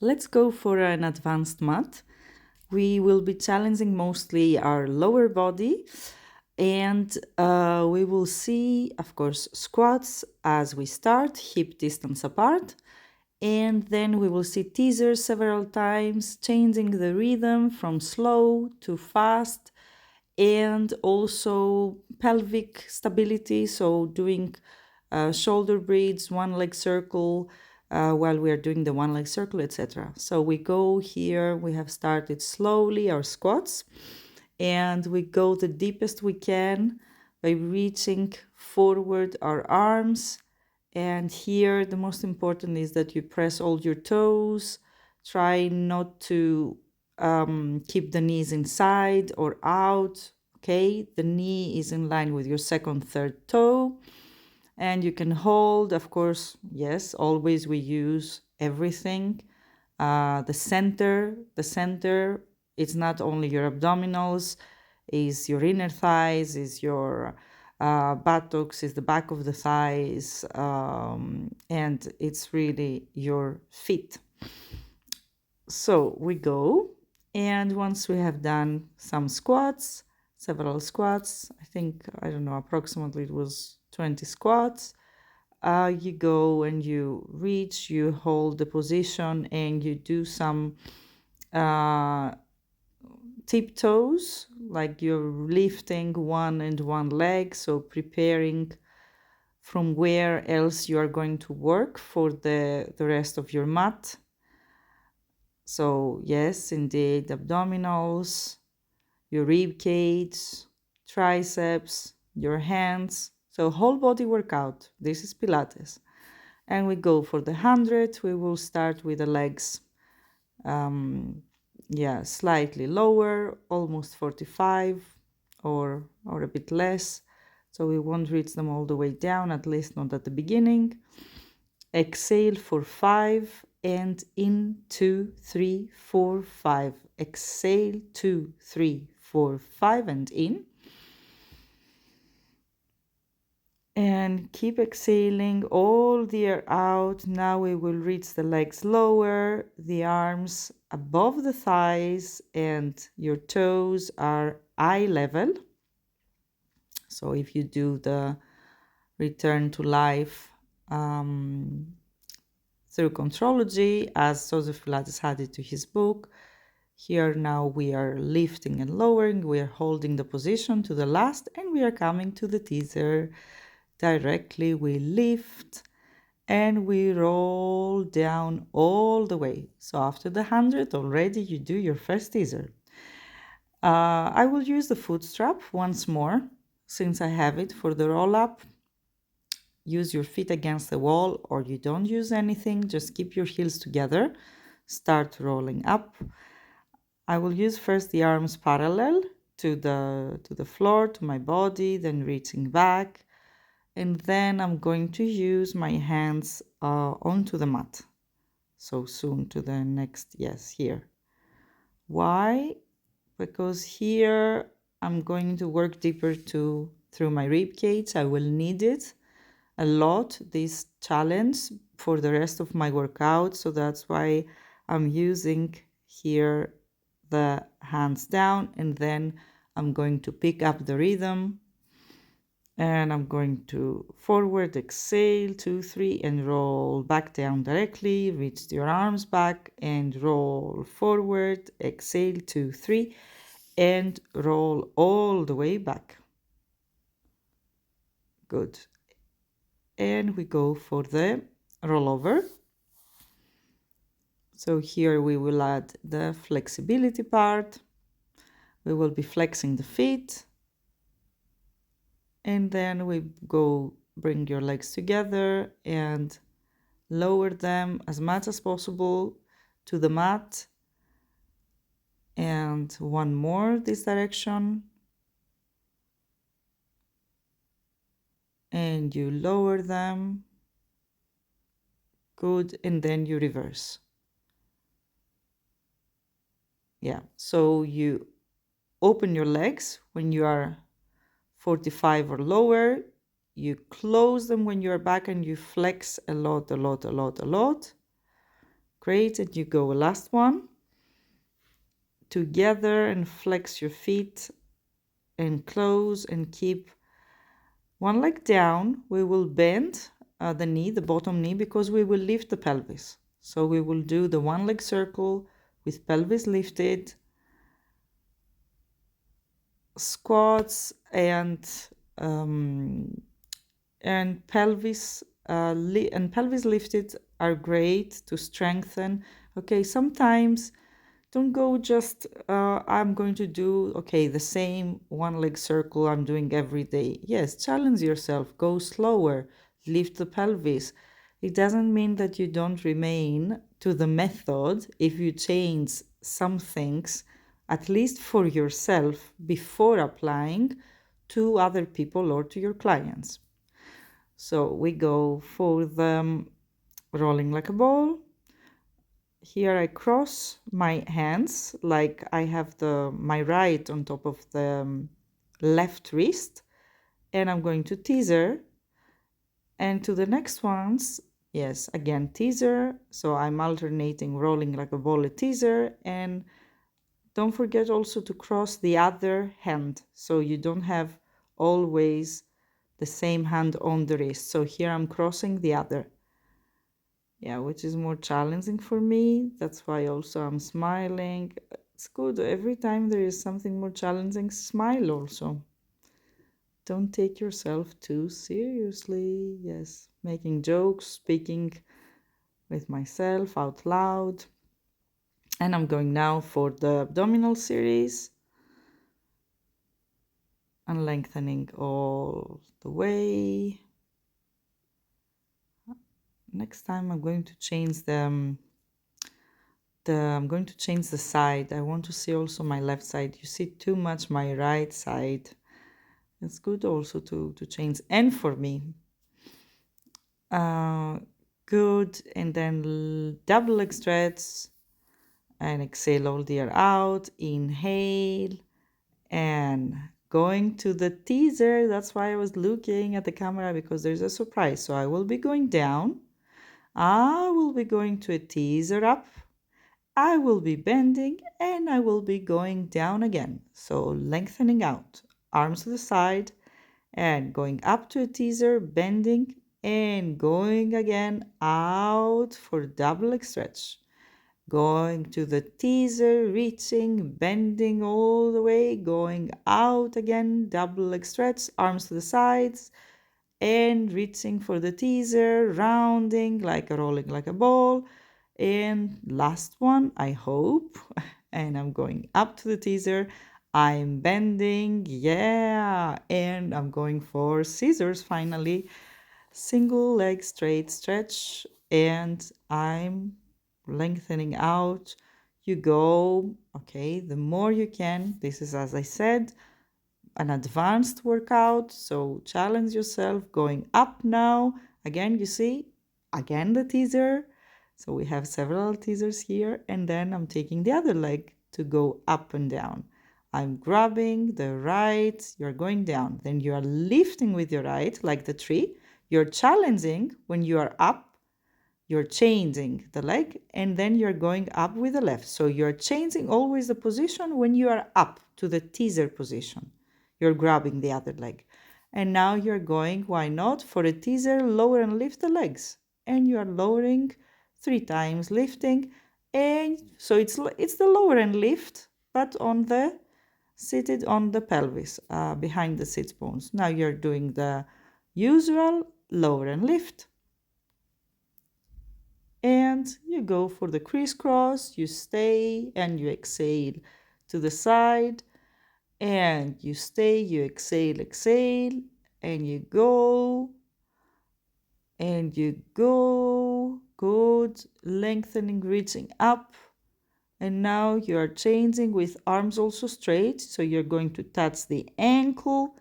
Let's go for an advanced mat. We will be challenging mostly our lower body, and we will see, of course, squats as we start, hip distance apart. And then we will see teasers several times, changing the rhythm from slow to fast, and also pelvic stability, so doing shoulder breathes, one leg circle, while we are doing the one leg circle, etc. So we go here, we have started slowly our squats, and we go the deepest we can by reaching forward our arms. And here the most important is that you press all your toes. Try not to keep the knees inside or out. Okay, the knee is in line with your second, third toe. And you can hold, of course, yes, always we use everything. The center, it's not only your abdominals, is your inner thighs, is your buttocks, is the back of the thighs, and it's really your feet. So we go, and once we have done some squats, several squats, I don't know, approximately it was 20 squats, you go and you reach, you hold the position, and you do some tiptoes, like you're lifting one and one leg, so preparing from where else you are going to work for the rest of your mat. So yes, indeed, abdominals, your rib cage, triceps, your hands. So whole body workout. This is Pilates. And we go for the 100. We will start with the legs, slightly lower, almost 45 or a bit less. So we won't reach them all the way down, at least not at the beginning. Exhale for 5 and in 2, 3, 4, 5. Exhale 2, 3, 4, 5 and in. And keep exhaling all the air out. Now we will reach the legs lower, the arms above the thighs, and your toes are eye level. So if you do the return to life through contrology, as Joseph Pilates had it to his book, here now we are lifting and lowering, we are holding the position to the last, and we are coming to the teaser. Directly we lift and we roll down all the way. So after the 100 already you do your first teaser. I will use the foot strap once more since I have it for the roll up. Use your feet against the wall, or you don't use anything, just keep your heels together. Start rolling up. I will use first the arms parallel to the floor, to my body, then reaching back. And then I'm going to use my hands onto the mat. So soon to the next, yes, here. Why? Because here I'm going to work deeper through my rib cage. I will need it a lot, this challenge, for the rest of my workout. So that's why I'm using here the hands down, and then I'm going to pick up the rhythm. And I'm going to forward, exhale, 2, 3, and roll back down directly. Reach your arms back and roll forward, exhale, 2, 3, and roll all the way back. Good. And we go for the rollover. So here we will add the flexibility part. We will be flexing the feet. And then we go bring your legs together and lower them as much as possible to the mat. And one more this direction. And you lower them. Good. And then you reverse. Yeah. So you open your legs when you are 45 or lower. You close them when you are back, and you flex a lot. Great, and you go last one. Together and flex your feet and close and keep one leg down. We will bend the knee, the bottom knee, because we will lift the pelvis. So we will do the one leg circle with pelvis lifted, squats um, and pelvis pelvis lifted are great to strengthen. Okay, sometimes don't go just I'm going to do the same one leg circle I'm doing every day. Yes, challenge yourself, go slower, lift the pelvis. It doesn't mean that you don't remain to the method if you change some things, at least for yourself, before applying to other people or to your clients. So we go for the rolling like a ball. Here I cross my hands like I have my right on top of the left wrist, and I'm going to teaser. And to the next ones, yes, again teaser. So I'm alternating rolling like a ball, a teaser, and don't forget also to cross the other hand, so you don't have always the same hand on the wrist. So here I'm crossing the other. Yeah, which is more challenging for me. That's why also I'm smiling. It's good. Every time there is something more challenging, smile also. Don't take yourself too seriously. Yes, making jokes, speaking with myself out loud. And I'm going now for the abdominal series and lengthening all the way. Next time I'm going to change I'm going to change the side. I want to see also my left side. You see too much my right side. It's good also to change. And for me, good. And then double leg stretch and exhale all the air out. Inhale and going to the teaser. That's why I was looking at the camera, because there's a surprise. So I will be going down. I will be going to a teaser up. I will be bending and I will be going down again. So lengthening out, arms to the side and going up to a teaser, bending and going again out for double leg stretch. Going to the teaser, reaching, bending all the way, going out again, double leg stretch, arms to the sides and reaching for the teaser, rounding like a rolling like a ball. And last one, I hope, and I'm going up to the teaser, I'm bending, yeah, and I'm going for scissors finally, single leg straight stretch, and I'm lengthening out. You go, okay, the more you can. This is, as I said, an advanced workout, so challenge yourself. Going up now, again, you see, again the teaser. So we have several teasers here, and then I'm taking the other leg to go up and down. I'm grabbing the right, you're going down, then you are lifting with your right like the tree. You're challenging when you are up, you're changing the leg, and then you're going up with the left. So you're changing always the position when you are up to the teaser position. You're grabbing the other leg. And now you're going, why not, for a teaser, lower and lift the legs. And you're lowering 3 times, lifting. And so it's the lower and lift, but on the seated on the pelvis, behind the sit bones. Now you're doing the usual lower and lift. And you go for the crisscross, you stay and you exhale to the side, and you stay, you exhale, exhale, and you go, good, lengthening, reaching up. And now you are changing with arms also straight, so you're going to touch the ankle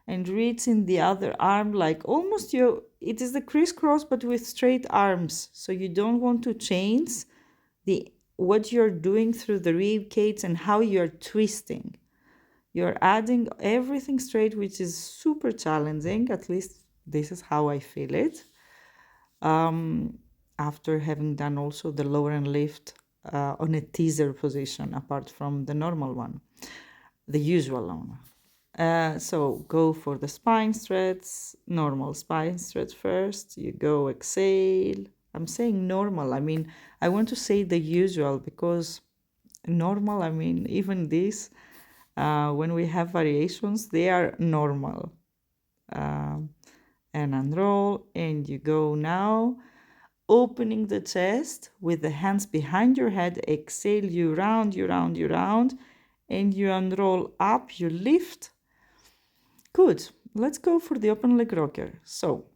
and reaching the other arm like almost it is the crisscross but with straight arms, so you don't want to change what you're doing through the rib cage and how you're twisting. You're adding everything straight, which is super challenging. At least this is how I feel it. after having done also the lower and lift on a teaser position apart from the normal one, the usual one. So go for the spine stretch, normal spine stretch first. You go exhale. I'm saying normal. I mean, I want to say the usual because normal, I mean, even this, when we have variations, they are normal. And unroll, and you go now, opening the chest with the hands behind your head. Exhale, you round, you round, you round, and you unroll up, you lift. Good. Let's go for the open leg rocker. So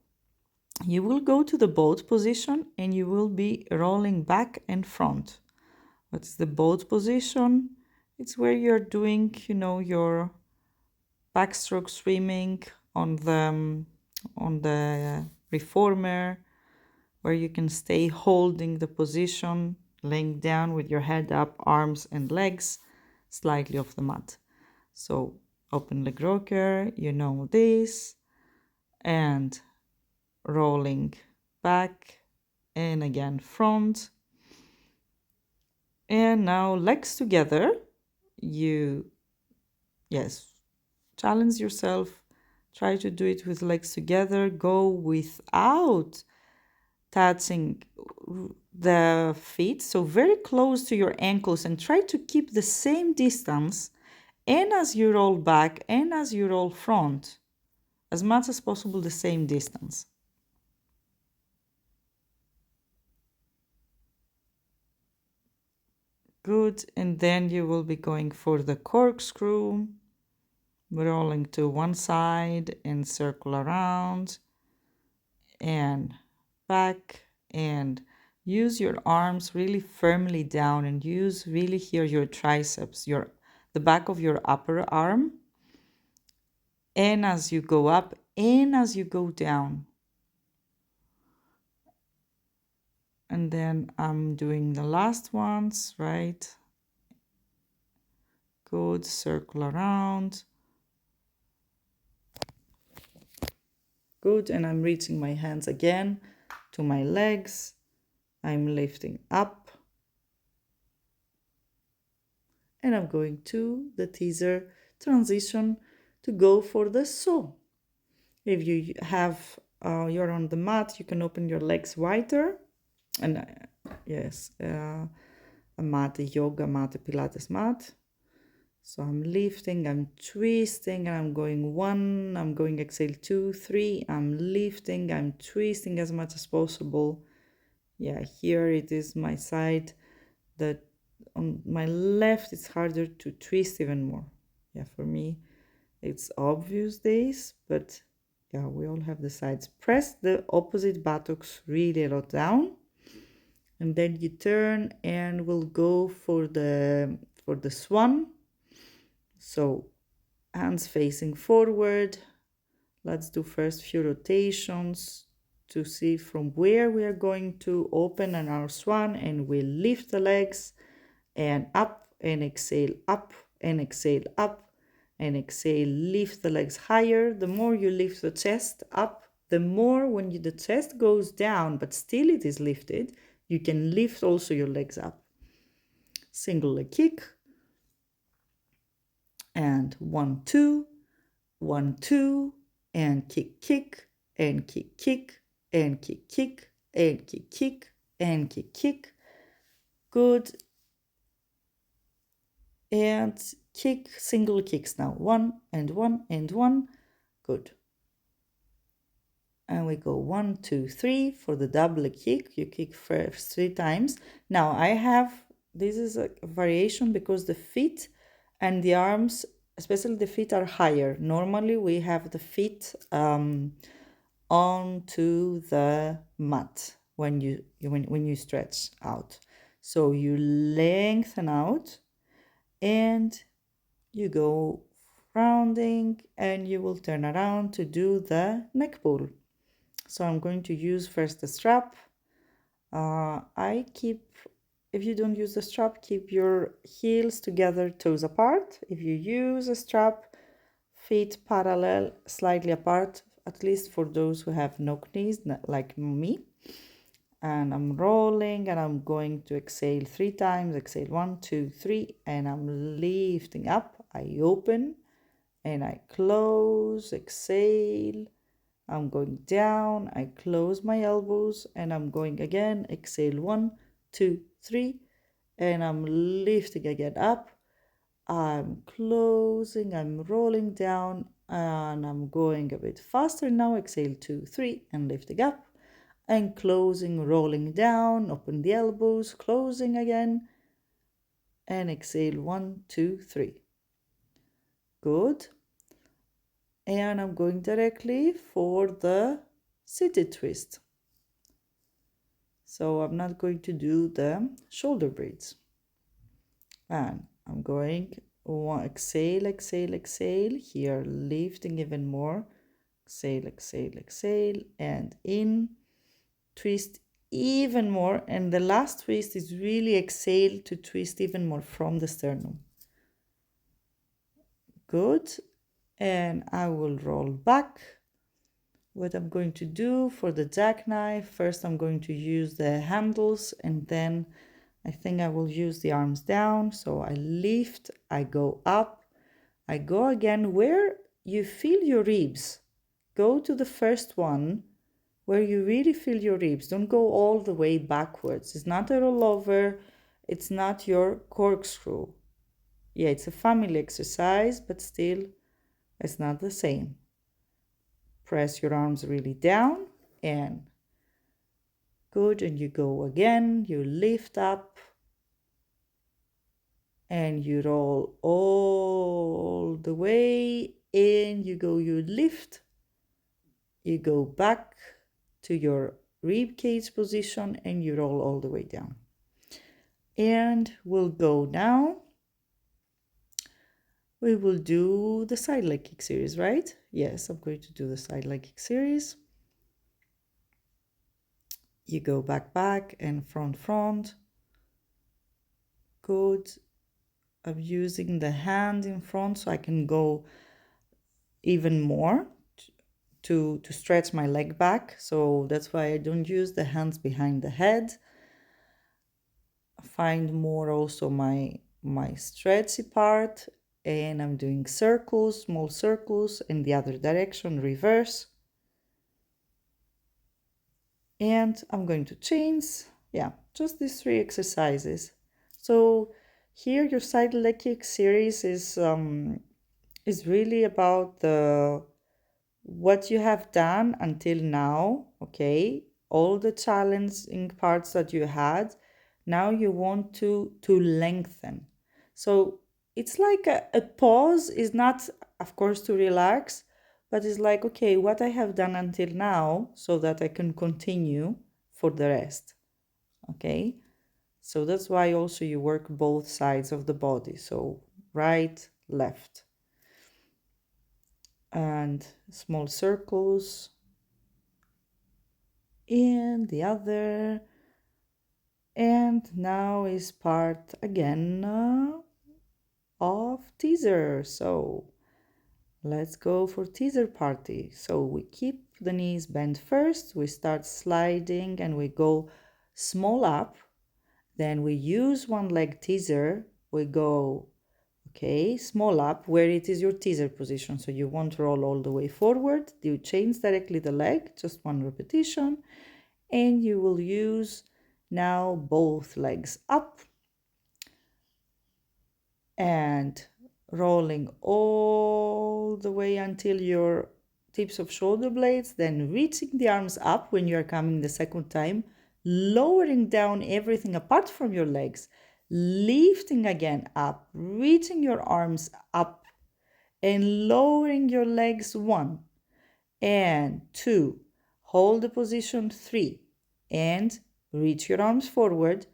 you will go to the boat position and you will be rolling back and front. What's the boat position? It's where you're doing, your backstroke swimming on the reformer, where you can stay holding the position, laying down with your head up, arms and legs slightly off the mat. So open leg rocker, you know this, and rolling back and again front. And now legs together. Challenge yourself. Try to do it with legs together. Go without touching the feet, so very close to your ankles, and try to keep the same distance. And as you roll back and as you roll front, as much as possible, the same distance. Good. And then you will be going for the corkscrew, rolling to one side and circle around and back, and use your arms really firmly down, and use really here your triceps, the back of your upper arm, and as you go up and as you go down. And then I'm doing the last ones, right? Good. Circle around. Good. And I'm reaching my hands again to my legs. I'm lifting up. And I'm going to the teaser transition to go for the saw. If you have, you're on the mat, you can open your legs wider. And yes, a mat, a yoga mat, a Pilates mat. So I'm lifting, I'm twisting, and I'm going 1, I'm going exhale 2, 3, I'm lifting, I'm twisting as much as possible. Yeah, here it is my side that on my left it's harder to twist even more. Yeah, for me it's obvious this, but yeah, we all have the sides. Press the opposite buttocks really a lot down, and then you turn and we'll go for the swan. So hands facing forward. Let's do first few rotations to see from where we are going to open on our swan, and we lift the legs and up and exhale up and exhale up and exhale. Lift the legs higher. The more you lift the chest up, the more when the chest goes down but still it is lifted, you can lift also your legs up. Single leg kick, and 1 2 1 2, and kick kick and kick kick and kick kick and kick kick and kick kick. Good. And kick, single kicks now. 1 and 1 and 1. Good. And we go 1 2 3 for the double kick. You kick first 3 times. Now I have, this is a variation because the feet and the arms, especially the feet, are higher. Normally we have the feet onto the mat when you stretch out. So you lengthen out and you go rounding, and you will turn around to do the neck pull. So I'm going to use first the strap. If you don't use the strap, keep your heels together, toes apart. If you use a strap, feet parallel, slightly apart, at least for those who have no knees, like me. and I'm rolling, and I'm going to exhale 3 times. Exhale 1, 2, 3, and I'm lifting up. I open and I close. Exhale. I'm going down. I close my elbows and I'm going again. Exhale 1, 2, 3, and I'm lifting again up. I'm closing. I'm rolling down and I'm going a bit faster now. Exhale 2, 3, and lifting up. And closing, rolling down, open the elbows, closing again, and exhale 1, 2, 3. Good. And I'm going directly for the seated twist. So I'm not going to do the shoulder blades. And I'm going exhale, exhale, exhale. Here, lifting even more. Exhale, exhale, exhale, and in. Twist even more, and the last twist is really exhale to twist even more from the sternum. Good. And I will roll back. What I'm going to do for the jackknife, first I'm going to use the handles, and then I think I will use the arms down. So I lift, I go up, I go again where you feel your ribs. Go to the first one where you really feel your ribs. Don't go all the way backwards. It's not a rollover. It's not your corkscrew. Yeah, it's a family exercise, but still, it's not the same. Press your arms really down and good. And you go again. You lift up and you roll all the way in. You go, you lift. You go back to your rib cage position and you roll all the way down. And we'll go now. We will do the side leg kick series, right? Yes, I'm going to do the side leg kick series. You go back, back, and front, front. Good. I'm using the hand in front so I can go even more to stretch my leg back. So that's why I don't use the hands behind the head. Find more also my stretchy part, and I'm doing circles, small circles in the other direction, reverse. And I'm going to change, yeah, just these 3 exercises. So here your side leg kick series is really about what you have done until now, okay? All the challenging parts that you had, now you want to lengthen. So it's like a pause is not, of course, to relax, but it's like, okay, what I have done until now so that I can continue for the rest, okay? So that's why also you work both sides of the body, so right, left. And small circles in the other. And now is part again of teaser. So let's go for teaser party. So we keep the knees bent first, we start sliding and we go small up, then we use one leg teaser, we go okay, small up where it is your teaser position. So you won't roll all the way forward. You change directly the leg, just one repetition. And you will use now both legs up and rolling all the way until your tips of shoulder blades, then reaching the arms up when you are coming the second time, lowering down everything apart from your legs, lifting again up, reaching your arms up and lowering your legs 1 and 2, hold the position 3 and reach your arms forward,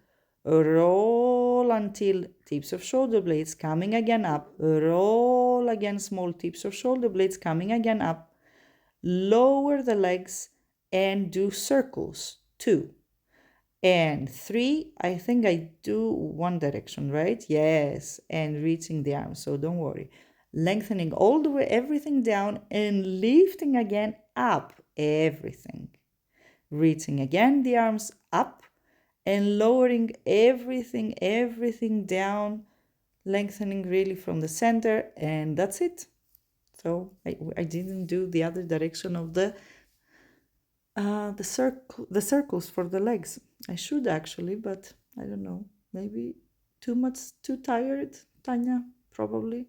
roll until tips of shoulder blades coming again up, roll again, small tips of shoulder blades coming again up, lower the legs and do circles 2 and 3. I think I do one direction, right? Yes, and reaching the arms, so don't worry. Lengthening all the way, everything down and lifting again up, everything. Reaching again the arms up and lowering everything down, lengthening really from the center, and that's it. So I didn't do the other direction of the circles for the legs. I should actually, but I don't know. Maybe too tired, Tanya, probably.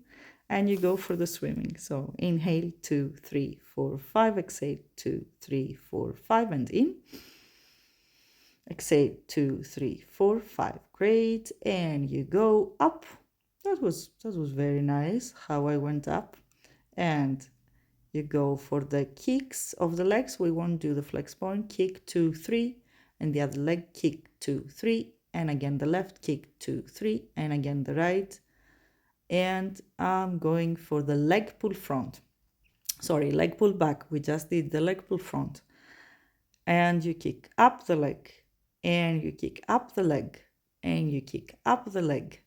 And you go for the swimming. So inhale 2, 3, 4, 5. Exhale 2, 3, 4, 5, and in. Exhale 2, 3, 4, 5. Great. And you go up. That was very nice how I went up. And you go for the kicks of the legs. We won't do the flex point. Kick 2, 3, and the other leg kick 2, 3, and again the left kick 2, 3, and again the right. And I'm going for the leg pull front. Sorry, leg pull back. We just did the leg pull front. And you kick up the leg, and you kick up the leg, and you kick up the leg,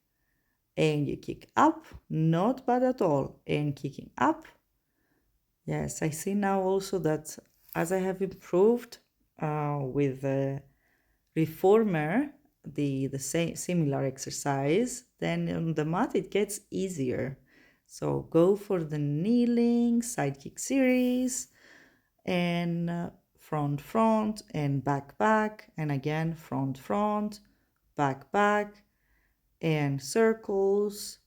and you kick up, not bad at all, and kicking up. Yes, I see now also that as I have improved with the reformer, the same similar exercise, then on the mat it gets easier. So go for the kneeling side kick series, and front, and back, and again front, back, and circles,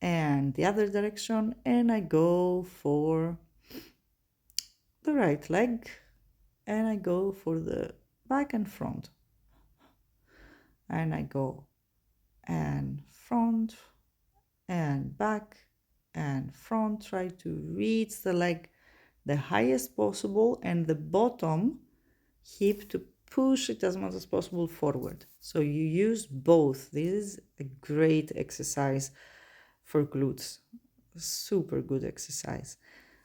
and the other direction, and I go for the right leg, and I go for the back and front, and I go and front and back and front. Try to reach the leg the highest possible, and the bottom hip to push it as much as possible forward. So you use both. This is a great exercise for glutes. Super good exercise.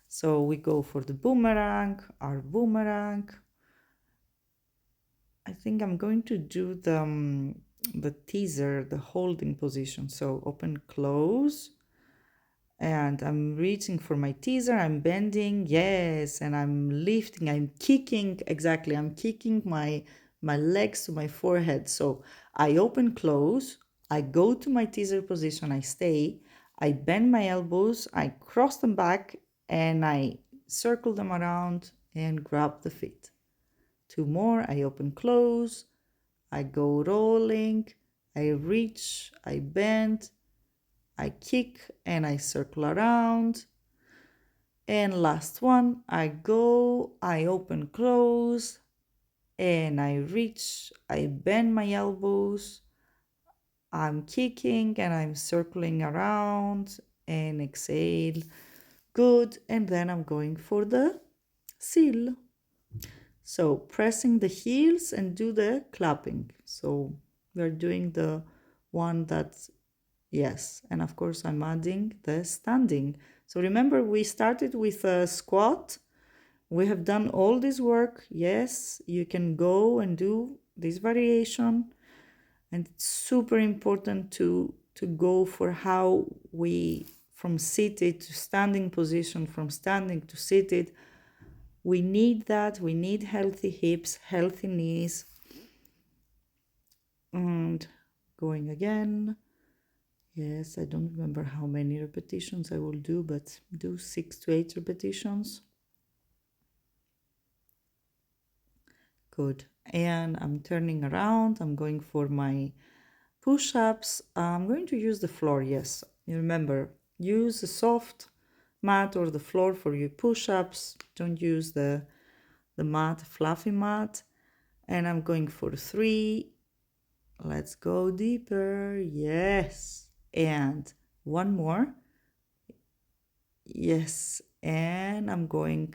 So we go for the boomerang, our boomerang. I think I'm going to do the teaser, the holding position. So open, close, and I'm reaching for my teaser. I'm bending, yes, and I'm lifting. I'm kicking, exactly. I'm kicking my legs to my forehead. So I open, close. I go to my teaser position. I stay. I bend my elbows. I cross them back, and I circle them around and grab the feet. 2 more. I open, close. I go rolling. I reach. I bend. I kick, and I circle around. And last one. I go. I open, close. And I reach. I bend my elbows. I'm kicking, and I'm circling around. And exhale. Good. And then I'm going for the seal. So pressing the heels and do the clapping. So we're doing the one that's, yes. And of course I'm adding the standing. So remember we started with a squat. We have done all this work. Yes, you can go and do this variation. And it's super important to go for how we, from seated to standing position, from standing to seated. We need that. We need healthy hips, healthy knees. And going again. Yes, I don't remember how many repetitions I will do, but do 6 to 8 repetitions. Good. And I'm turning around. I'm going for my push-ups. I'm going to use the floor, yes. You remember, use the soft mat or the floor for your push-ups. Don't use the mat, fluffy mat. And I'm going for 3. Let's go deeper. Yes. And 1 more. Yes. And I'm going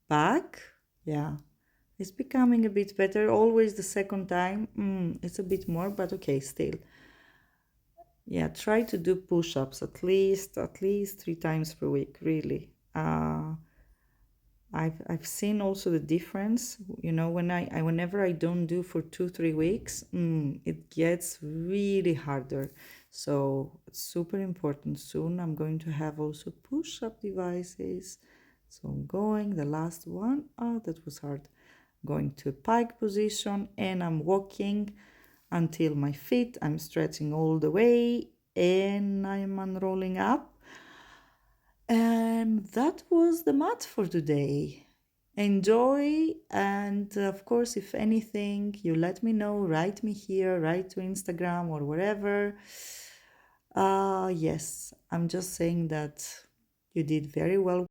back. Yeah. It's becoming a bit better. Always the second time. It's a bit more, but okay, still. Yeah, try to do push-ups at least 3 times per week, really. I've seen also the difference, whenever I don't do for 2-3 weeks, it gets really harder. So it's super important. Soon I'm going to have also push-up devices. So I'm going, the last one, that was hard. going to pike position, and I'm walking until my feet, I'm stretching all the way, and I'm unrolling up. And that was the mat for today. Enjoy, and of course, if anything, you let me know, write me here, write to Instagram or wherever. Yes, I'm just saying that you did very well.